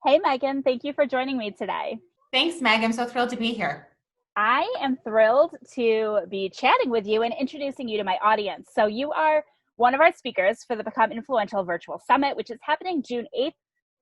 Hey, Megan, thank you for joining me today. Thanks, Meg. I'm so thrilled to be here. I am thrilled to be chatting with you and introducing you to my audience. So, you are one of our speakers for the Become Influential Virtual Summit, which is happening June 8th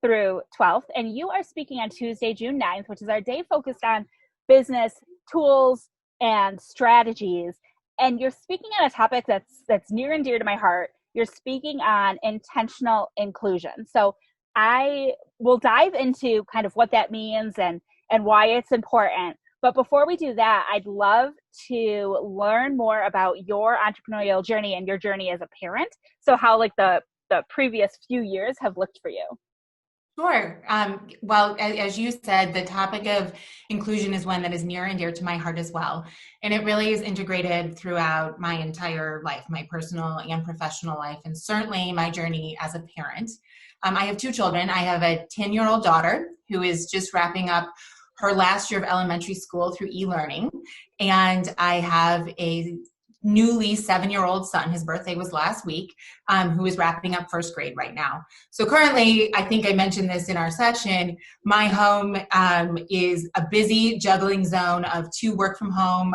through 12th. And you are speaking on Tuesday, June 9th, which is our day focused on business tools and strategies. And you're speaking on a topic that's near and dear to my heart. You're speaking on intentional inclusion. So, I will dive into kind of what that means and why it's important. But before we do that, I'd love to learn more about your entrepreneurial journey and your journey as a parent. So how like the previous few years have looked for you. Sure. Well, as you said, the topic of inclusion is one that is near and dear to my heart as well. And it really is integrated throughout my entire life, my personal and professional life, and certainly my journey as a parent. I have two children. I have a 10-year-old daughter who is just wrapping up her last year of elementary school through e-learning. And I have a newly 7-year-old son, his birthday was last week, who is wrapping up first grade right now. So currently, I think I mentioned this in our session, my home is a busy juggling zone of two work from home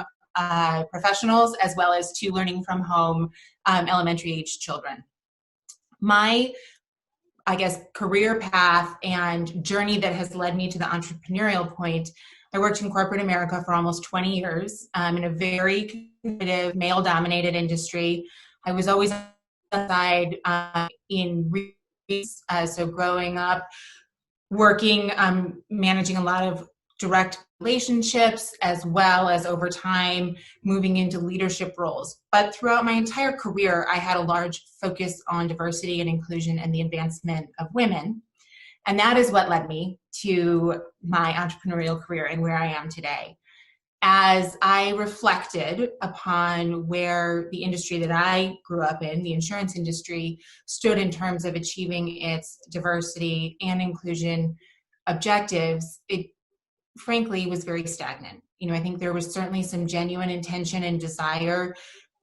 professionals as well as two learning from home elementary age children. My career path and journey that has led me to the entrepreneurial point. I worked in corporate America for almost 20 years in a very competitive, male-dominated industry. I was always on the side so growing up, working, managing a lot of direct relationships, as well as over time moving into leadership roles. But throughout my entire career, I had a large focus on diversity and inclusion and the advancement of women. And that is what led me to my entrepreneurial career and where I am today. As I reflected upon where the industry that I grew up in, the insurance industry, stood in terms of achieving its diversity and inclusion objectives, it frankly was very stagnant. I think there was certainly some genuine intention and desire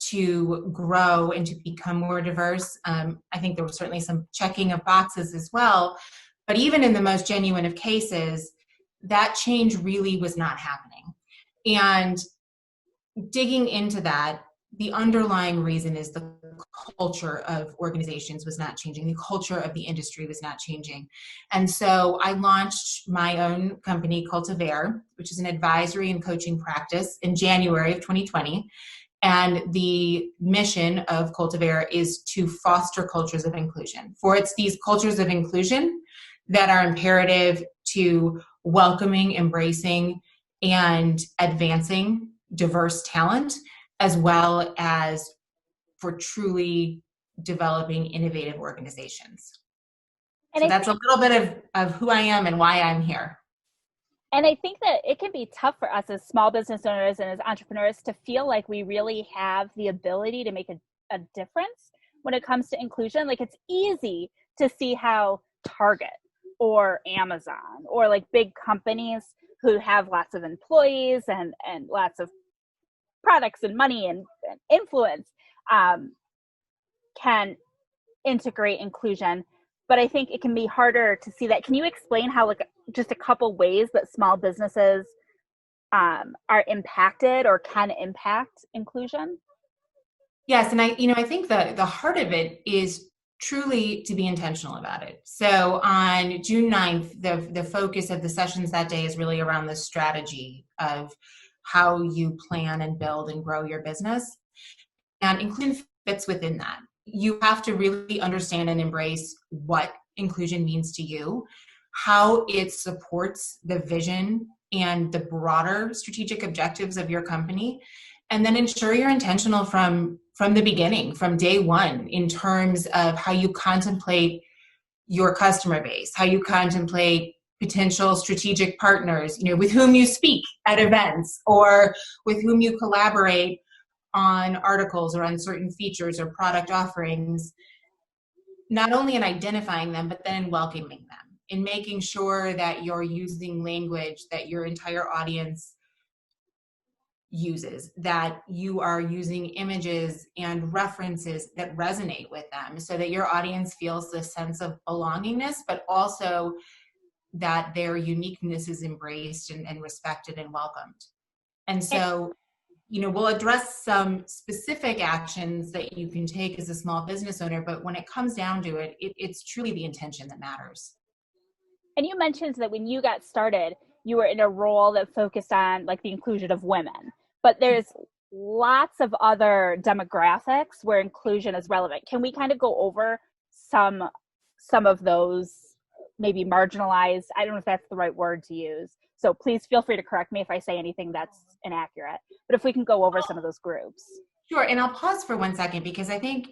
to grow and to become more diverse. I think there was certainly some checking of boxes as well. But even in the most genuine of cases, that change really was not happening. And digging into that, the underlying reason is the culture of organizations was not changing. The culture of the industry was not changing. And so I launched my own company, Cultiver, which is an advisory and coaching practice, in January of 2020. And the mission of Cultiver is to foster cultures of inclusion. For it's these cultures of inclusion that are imperative to welcoming, embracing, and advancing diverse talent, as well as for truly developing innovative organizations. And So I that's a think little bit of who I am and why I'm here. and I think that it can be tough for us as small business owners and as entrepreneurs to feel like we really have the ability to make a difference when it comes to inclusion. Like it's easy to see how Target or Amazon or like big companies who have lots of employees and lots of products and money and influence can integrate inclusion. But I think it can be harder to see that. Can you explain how, like, just a couple ways that small businesses are impacted or can impact inclusion? Yes, and I think the heart of it is truly to be intentional about it. So on June 9th, the focus of the sessions that day is really around the strategy of how you plan and build and grow your business. And inclusion fits within that. You have to really understand and embrace what inclusion means to you, how it supports the vision and the broader strategic objectives of your company, and then ensure you're intentional from the beginning, from day one, in terms of how you contemplate your customer base, how you contemplate potential strategic partners, with whom you speak at events or with whom you collaborate on articles or on certain features or product offerings, not only in identifying them, but then in welcoming them, in making sure that you're using language that your entire audience uses, that you are using images and references that resonate with them so that your audience feels this sense of belongingness, but also that their uniqueness is embraced and respected and welcomed. And so, we'll address some specific actions that you can take as a small business owner, but when it comes down to it, it's truly the intention that matters. And you mentioned that when you got started, you were in a role that focused on like the inclusion of women, but there's lots of other demographics where inclusion is relevant. Can we kind of go over some of those maybe marginalized? I don't know if that's the right word to use. So please feel free to correct me if I say anything that's inaccurate. But if we can go over some of those groups. Sure. And I'll pause for 1 second because I think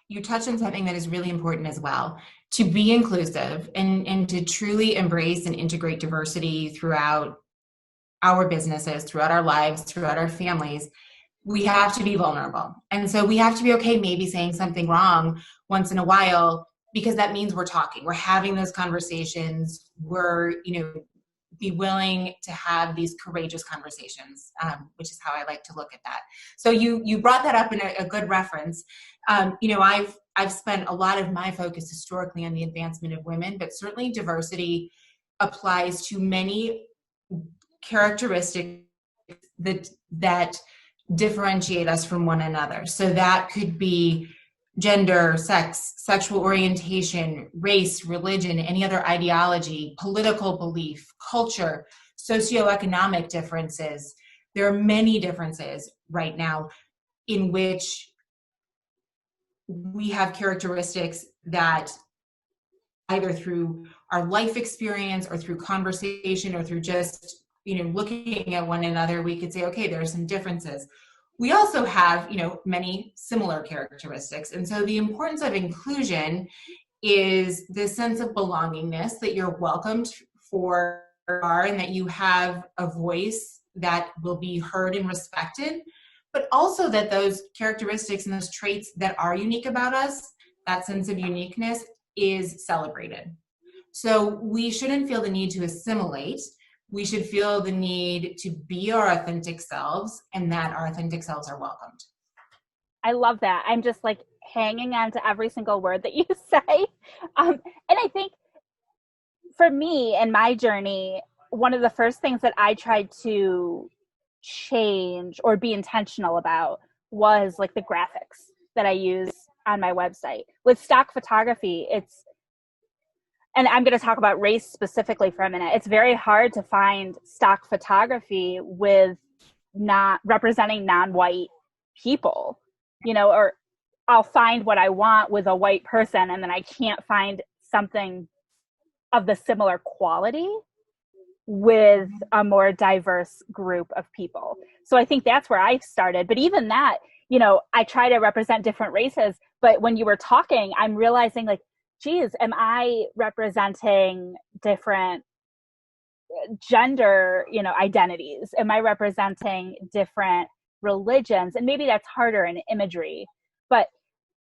you touched on something that is really important as well. To be inclusive and to truly embrace and integrate diversity throughout our businesses, throughout our lives, throughout our families, we have to be vulnerable. And so we have to be okay maybe saying something wrong once in a while, because that means we're talking, we're having those conversations, we're, be willing to have these courageous conversations, which is how I like to look at that. So you brought that up in a good reference. I've spent a lot of my focus historically on the advancement of women, but certainly diversity applies to many characteristics that differentiate us from one another. So that could be gender, sex, sexual orientation, race, religion, any other ideology, political belief, culture, socioeconomic differences. There are many differences right now in which we have characteristics that either through our life experience or through conversation or through just, looking at one another, we could say, okay, there are some differences. We also have, many similar characteristics. And so the importance of inclusion is this sense of belongingness, that you're welcomed for are and that you have a voice that will be heard and respected, but also that those characteristics and those traits that are unique about us, that sense of uniqueness, is celebrated. So we shouldn't feel the need to assimilate. We should feel the need to be our authentic selves, and that our authentic selves are welcomed. I love that. I'm just like hanging on to every single word that you say. And I think for me and my journey, one of the first things that I tried to change or be intentional about was like the graphics that I use on my website. With stock photography, and I'm going to talk about race specifically for a minute. It's very hard to find stock photography with not representing non-white people, or I'll find what I want with a white person and then I can't find something of the similar quality with a more diverse group of people. So I think that's where I started. But even that, I try to represent different races, but when you were talking, I'm realizing like, geez, am I representing different gender, identities? Am I representing different religions? And maybe that's harder in imagery, but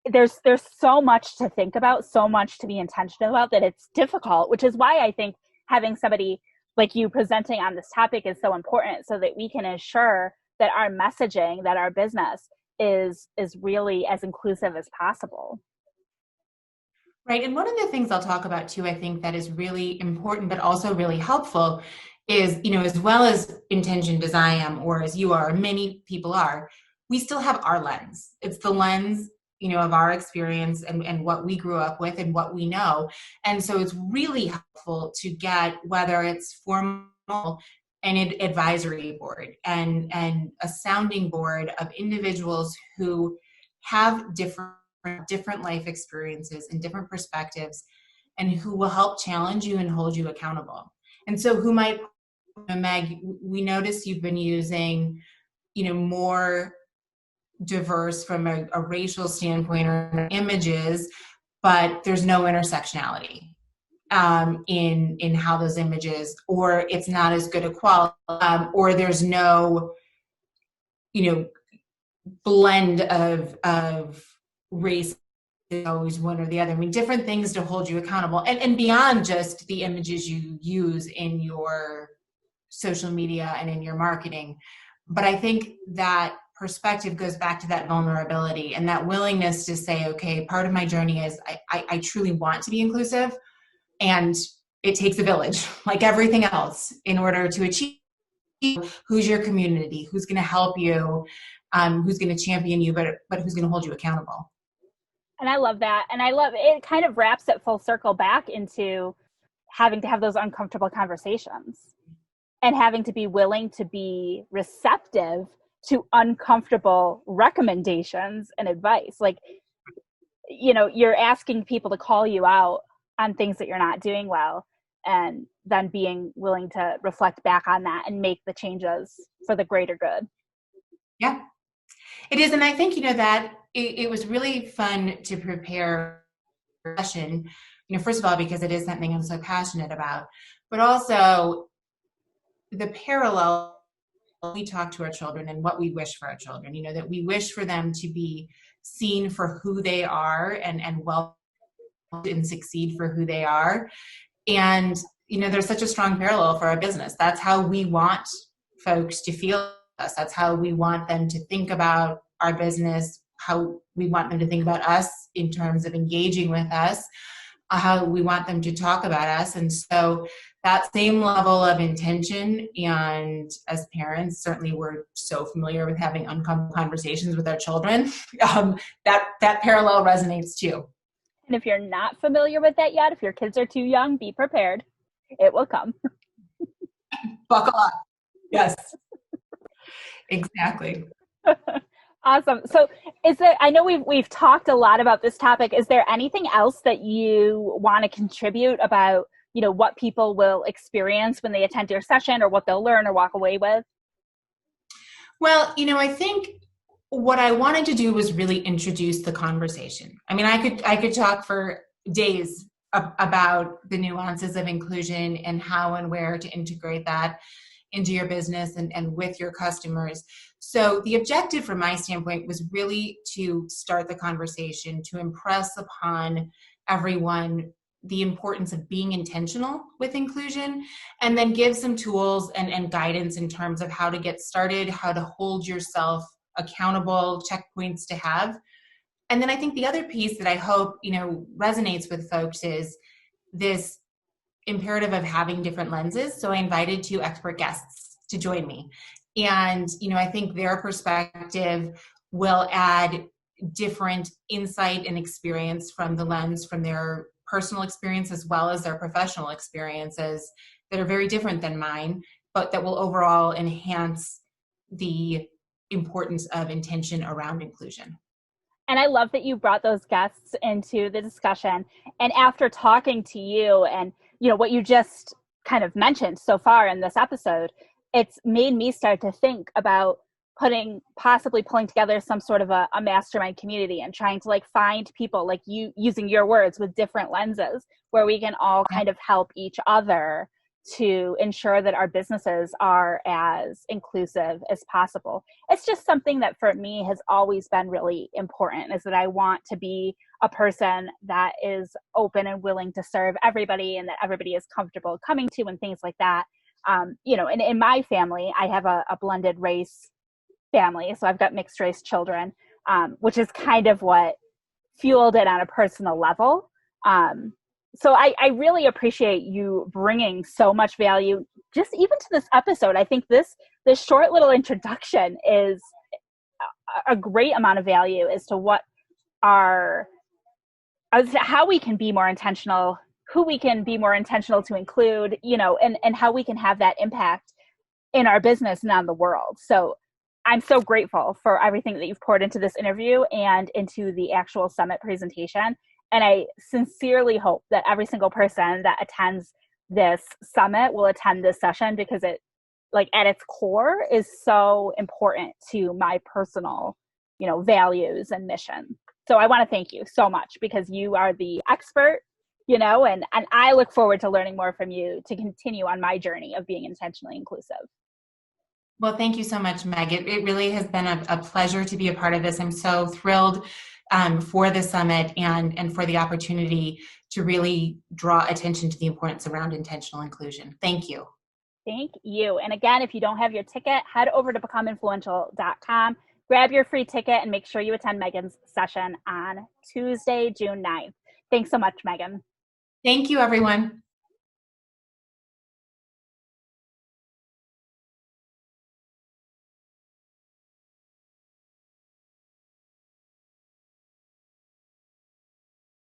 there's so much to think about, so much to be intentional about, that it's difficult, which is why I think having somebody like you presenting on this topic is so important, so that we can ensure that our messaging, that our business is really as inclusive as possible. Right. And one of the things I'll talk about too, I think that is really important, but also really helpful is, as well as intentioned as I am, or as you are, many people are, we still have our lens. It's the lens, of our experience and what we grew up with and what we know. And so it's really helpful to get, whether it's formal, an advisory board and a sounding board of individuals who have different life experiences and different perspectives, and who will help challenge you and hold you accountable. And so who might, Meg, we notice you've been using, more diverse from a racial standpoint or images, but there's no intersectionality in how those images, or it's not as good a quality, or there's no, blend of race is always one or the other. I mean, different things to hold you accountable, and beyond just the images you use in your social media and in your marketing. But I think that perspective goes back to that vulnerability and that willingness to say, okay, part of my journey is I truly want to be inclusive, and it takes a village, like everything else, in order to achieve. Who's your community? Who's going to help you? Who's going to champion you, but who's going to hold you accountable? And I love that. And I love it, kind of wraps it full circle back into having to have those uncomfortable conversations and having to be willing to be receptive to uncomfortable recommendations and advice. Like, you know, you're asking people to call you out on things that you're not doing well, and then being willing to reflect back on that and make the changes for the greater good. Yeah, it is. And I think, that it was really fun to prepare a session, first of all, because it is something I'm so passionate about, but also the parallel we talk to our children and what we wish for our children, that we wish for them to be seen for who they are and well and succeed for who they are. And, there's such a strong parallel for our business. That's how we want folks to feel us. That's how we want them to think about our business, how we want them to think about us in terms of engaging with us, how we want them to talk about us. And so that same level of intention, and as parents, certainly we're so familiar with having uncomfortable conversations with our children, that parallel resonates too. And if you're not familiar with that yet, if your kids are too young, be prepared. It will come. Buckle up. Yes, exactly. Awesome. So I know we've talked a lot about this topic. Is there anything else that you want to contribute about, what people will experience when they attend your session, or what they'll learn or walk away with? Well, I think what I wanted to do was really introduce the conversation. I mean, I could talk for days about the nuances of inclusion and how and where to integrate that into your business and with your customers. So the objective from my standpoint was really to start the conversation, to impress upon everyone the importance of being intentional with inclusion, and then give some tools and guidance in terms of how to get started, how to hold yourself accountable, checkpoints to have. And then I think the other piece that I hope, resonates with folks is this imperative of having different lenses. So I invited 2 expert guests to join me. And, I think their perspective will add different insight and experience from the lens from their personal experience as well as their professional experiences that are very different than mine, but that will overall enhance the importance of intention around inclusion. And I love that you brought those guests into the discussion. And after talking to you and, what you just kind of mentioned so far in this episode, it's made me start to think about possibly pulling together some sort of a mastermind community and trying to find people like you, using your words, with different lenses, where we can all kind of help each other to ensure that our businesses are as inclusive as possible. It's just something that for me has always been really important, is that I want to be a person that is open and willing to serve everybody, and that everybody is comfortable coming to, and things like that. And in my family, I have a blended race family. So I've got mixed race children, which is kind of what fueled it on a personal level. So I really appreciate you bringing so much value just even to this episode. I think this short little introduction is a great amount of value as to how we can be more intentional, who we can be more intentional to include, and how we can have that impact in our business and on the world. So I'm so grateful for everything that you've poured into this interview and into the actual summit presentation. And I sincerely hope that every single person that attends this summit will attend this session, because it, at its core, is so important to my personal, values and mission. So I want to thank you so much, because you are the expert, and I look forward to learning more from you to continue on my journey of being intentionally inclusive. Well, thank you so much, Meg. It really has been a pleasure to be a part of this. I'm so thrilled for the summit and for the opportunity to really draw attention to the importance around intentional inclusion. Thank you. Thank you. And again, if you don't have your ticket, head over to becomeinfluential.com, grab your free ticket, and make sure you attend Megan's session on Tuesday, June 9th. Thanks so much, Megan. Thank you, everyone.